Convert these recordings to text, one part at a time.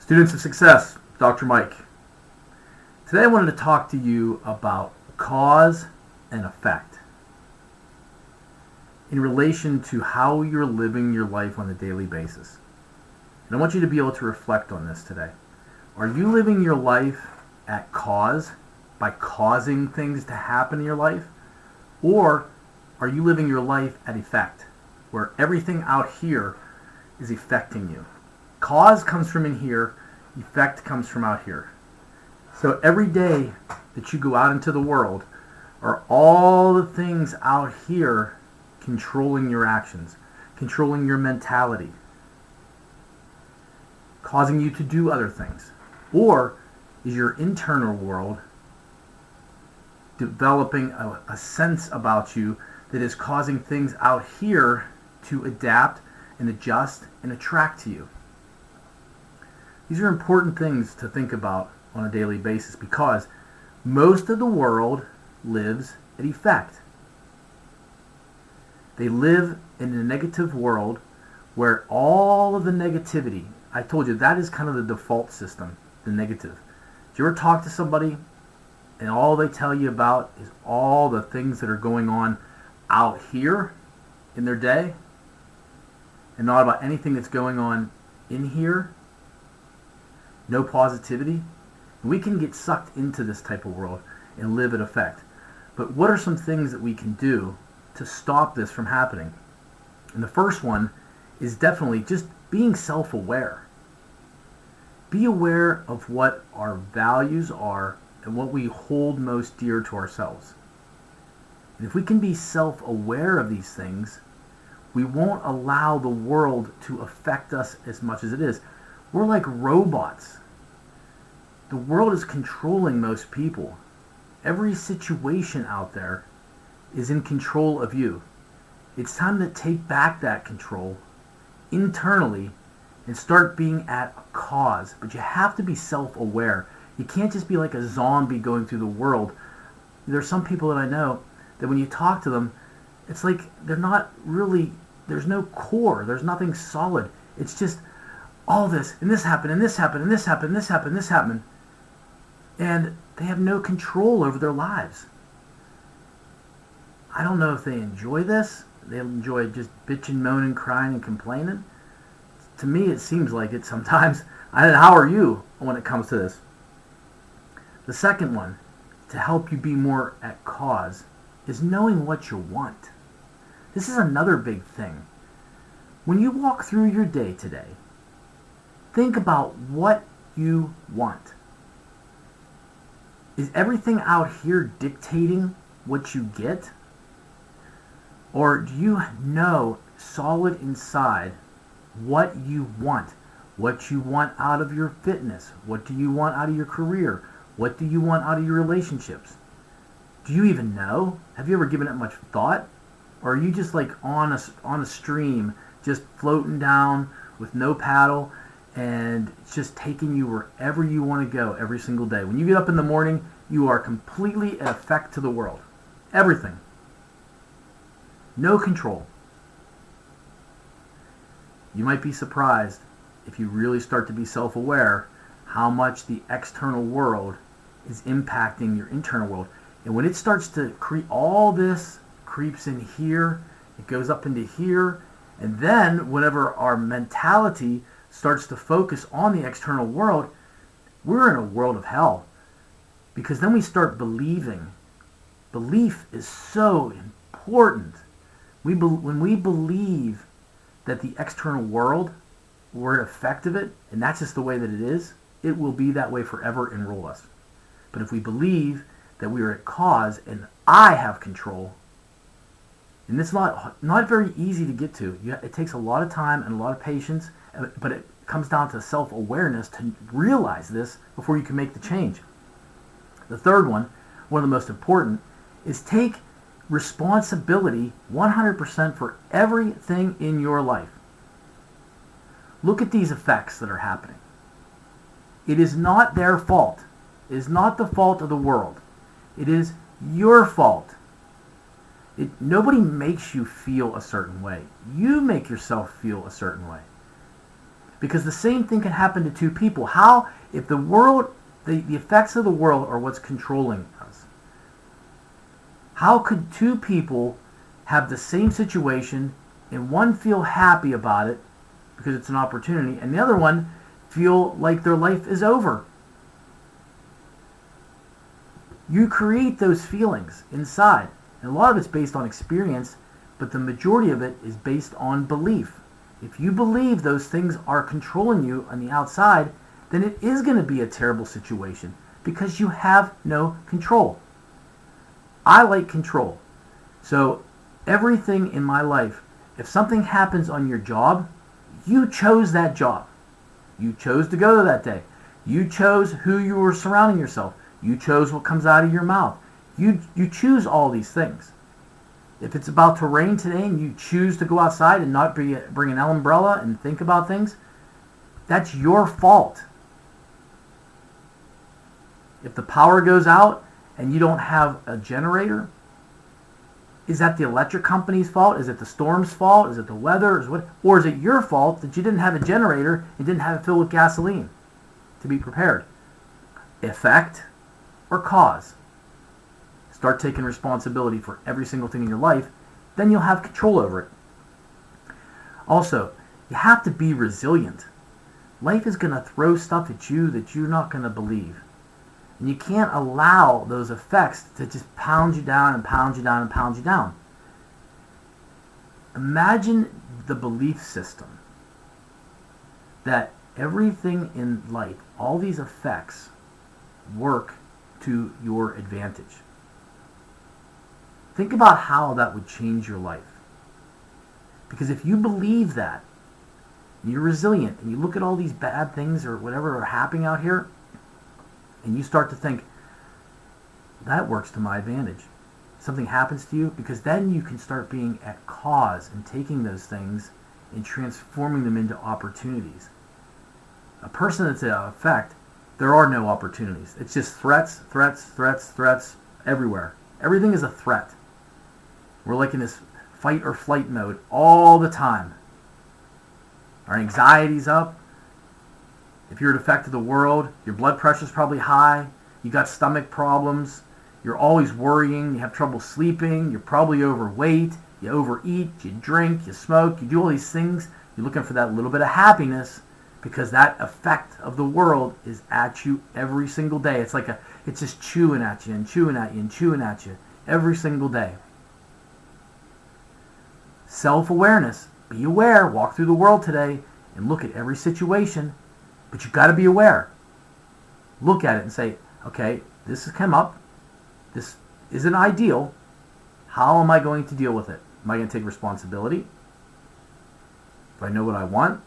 Students of Success, Dr. Mike. Today I wanted to talk to you about cause and effect in relation to how you're living your life on a daily basis. And I want you to be able to reflect on this today. Are you living your life at cause, by causing things to happen in your life? Or are you living your life at effect, where everything out here is affecting you? Cause comes from in here, effect comes from out here. So every day that you go out into the world, are all the things out here controlling your actions, controlling your mentality, causing you to do other things? Or is your internal world developing a sense about you that is causing things out here to adapt and adjust and attract to you? These are important things to think about on a daily basis because most of the world lives at effect. They live in a negative world where all of the negativity, I told you that is kind of the default system, the negative. Did you ever talk to somebody and all they tell you about is all the things that are going on out here in their day and not about anything that's going on in here? No positivity. We can get sucked into this type of world and live at effect. But what are some things that we can do to stop this from happening? And the first one is definitely just being self-aware. Be aware of what our values are and what we hold most dear to ourselves. And if we can be self-aware of these things, we won't allow the world to affect us as much as it is. We're like robots. The world is controlling most people. Every situation out there is in control of you. It's time to take back that control internally and start being at a cause. But you have to be self-aware. You can't just be like a zombie going through the world. There's some people that I know that when you talk to them, it's like they're not really, there's no core, there's nothing solid. It's just all this, and this happened, and this happened, and this happened, and this happened, and this happened. And they have no control over their lives. I don't know if they enjoy this. They enjoy just bitching, moaning, crying, and complaining. To me, it seems like it sometimes. How are you when it comes to this? The second one, to help you be more at cause, is knowing what you want. This is another big thing. When you walk through your day today, think about what you want. Is everything out here dictating what you get? Or do you know solid inside what you want? What you want out of your fitness? What do you want out of your career? What do you want out of your relationships? Do you even know? Have you ever given it much thought? Or are you just like on a stream, just floating down with no paddle, and it's just taking you wherever you want to go every single day? When you get up in the morning, you are completely at effect to the world. Everything. No control. You might be surprised if you really start to be self-aware how much the external world is impacting your internal world. And when it starts to creep, all this creeps in here, it goes up into here, and then whenever our mentality starts to focus on the external world, we're in a world of hell. Because then we start believing. Belief is so important. When we believe that the external world, we're an effect of it, and that's just the way that it is, it will be that way forever and rule us. But if we believe that we are at cause and I have control, and it's not very easy to get to. It takes a lot of time and a lot of patience, but it comes down to self-awareness to realize this before you can make the change. The third one of the most important, is take responsibility 100% for everything in your life. Look at these effects that are happening. It is not their fault. It is not the fault of the world. It is your fault. Nobody makes you feel a certain way. You make yourself feel a certain way. Because the same thing can happen to two people. How, if the world, the effects of the world are what's controlling us, how could two people have the same situation and one feel happy about it because it's an opportunity and the other one feel like their life is over? You create those feelings inside. And a lot of it's based on experience, but the majority of it is based on belief. If you believe those things are controlling you on the outside, then it is going to be a terrible situation because you have no control. I like control. So everything in my life, if something happens on your job, you chose that job. You chose to go there that day. You chose who you were surrounding yourself. You chose what comes out of your mouth. You choose all these things. If it's about to rain today and you choose to go outside and not bring an umbrella and think about things, that's your fault. If the power goes out and you don't have a generator, is that the electric company's fault? Is it the storm's fault? Is it the weather? Or is it your fault that you didn't have a generator and didn't have it filled with gasoline to be prepared? Effect or cause? Start taking responsibility for every single thing in your life, then you'll have control over it. Also, you have to be resilient. Life is going to throw stuff at you that you're not going to believe. And you can't allow those effects to just pound you down and pound you down and pound you down. Imagine the belief system that everything in life, all these effects, work to your advantage. Think about how that would change your life. Because if you believe that, and you're resilient, and you look at all these bad things or whatever are happening out here, and you start to think, that works to my advantage. Something happens to you, because then you can start being at cause and taking those things and transforming them into opportunities. A person that's at effect, there are no opportunities. It's just threats, threats, threats, threats everywhere. Everything is a threat. We're like in this fight or flight mode all the time. Our anxiety's up. If you're an effect of the world, your blood pressure's probably high. You got stomach problems. You're always worrying. You have trouble sleeping. You're probably overweight. You overeat. You drink. You smoke. You do all these things. You're looking for that little bit of happiness because that effect of the world is at you every single day. It's just chewing at you and chewing at you and chewing at you every single day. Self-awareness. Be aware. Walk through the world today and look at every situation. But you've got to be aware. Look at it and say, okay, this has come up. This isn't ideal. How am I going to deal with it? Am I going to take responsibility? Do I know what I want?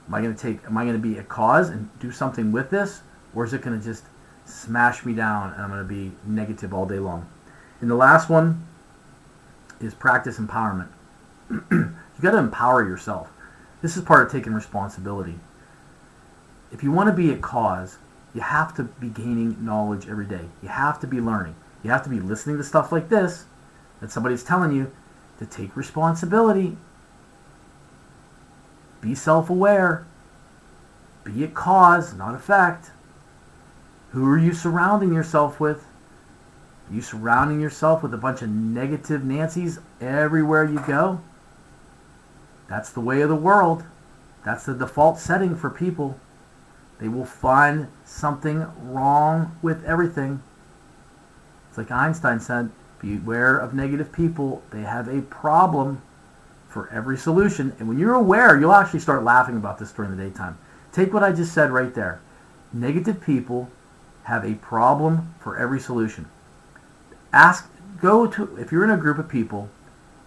Am I going to be a cause and do something with this? Or is it going to just smash me down and I'm going to be negative all day long? And the last one is practice empowerment. You got to empower yourself. This is part of taking responsibility. If you want to be a cause, you have to be gaining knowledge every day. You have to be learning. You have to be listening to stuff like this that somebody's telling you to take responsibility. Be self-aware. Be a cause, not effect. Who are you surrounding yourself with? Are you surrounding yourself with a bunch of negative Nancys everywhere you go? That's the way of the world. That's the default setting for people. They will find something wrong with everything. It's like Einstein said, beware of negative people. They have a problem for every solution. And when you're aware, you'll actually start laughing about this during the daytime. Take what I just said right there. Negative people have a problem for every solution. If you're in a group of people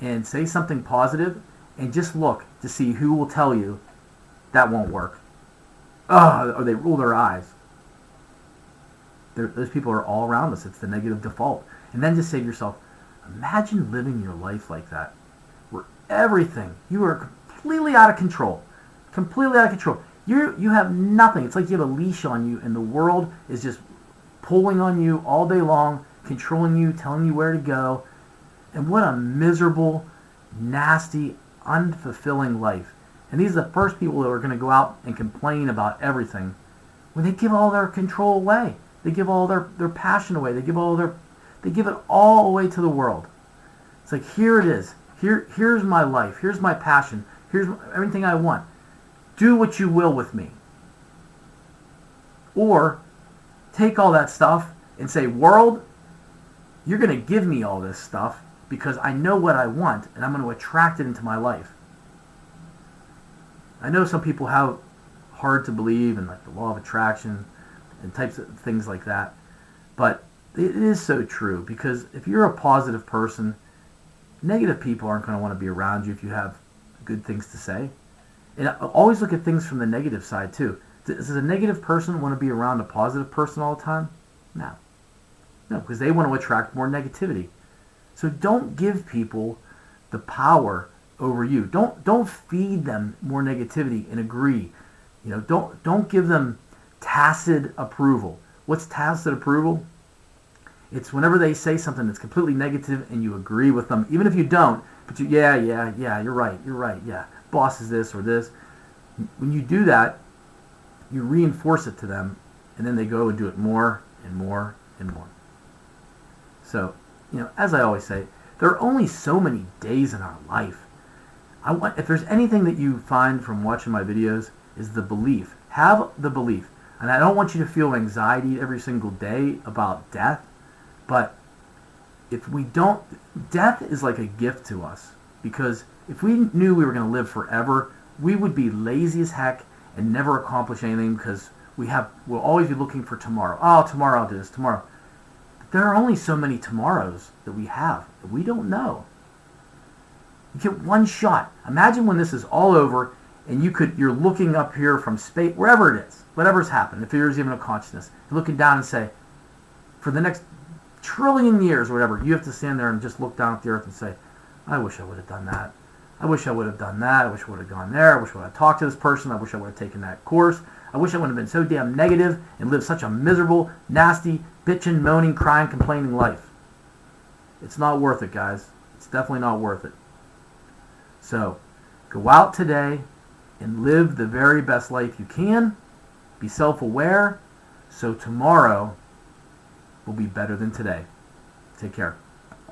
and say something positive, and just look to see who will tell you that won't work. Or they roll their eyes. Those people are all around us. It's the negative default. And then just say to yourself, imagine living your life like that, where everything, you are completely out of control. Completely out of control. You have nothing. It's like you have a leash on you and the world is just pulling on you all day long, controlling you, telling you where to go. And what a miserable, nasty, unfulfilling life. And these are the first people that are going to go out and complain about everything when they give all their control away. They give all their passion away. They give it all away to the world. It's like, here it is. Here's my life. Here's my passion. Here's everything I want. Do what you will with me. Or take all that stuff and say, world, you're going to give me all this stuff because I know what I want and I'm going to attract it into my life. I know some people have hard to believe in like the law of attraction and types of things like that, but it is so true, because if you're a positive person, negative people aren't going to want to be around you if you have good things to say. And always look at things from the negative side too. Does a negative person want to be around a positive person all the time? No. No, because they want to attract more negativity. So don't give people the power over you. Don't feed them more negativity and agree. Don't give them tacit approval. What's tacit approval? It's whenever they say something that's completely negative and you agree with them, even if you don't, but yeah, you're right, yeah, boss is this or this. When you do that, you reinforce it to them, and then they go and do it more and more and more. So, as I always say, there are only so many days in our life. If there's anything that you find from watching my videos, is the belief. Have the belief. And I don't want you to feel anxiety every single day about death, but if we don't, death is like a gift to us, because if we knew we were going to live forever, we would be lazy as heck and never accomplish anything, because we'll always be looking for tomorrow. Oh, tomorrow I'll do this, tomorrow. But there are only so many tomorrows that we have that we don't know. You get one shot. Imagine when this is all over and you're looking up here from space, wherever it is, whatever's happened, if there's even a consciousness, you're looking down and say, for the next trillion years or whatever, you have to stand there and just look down at the earth and say, I wish I would have done that. I wish I would have done that. I wish I would have gone there. I wish I would have talked to this person. I wish I would have taken that course. I wish I wouldn't have been so damn negative and lived such a miserable, nasty, bitching, moaning, crying, complaining life. It's not worth it, guys. It's definitely not worth it. So, go out today and live the very best life you can. Be self-aware, so tomorrow will be better than today. Take care.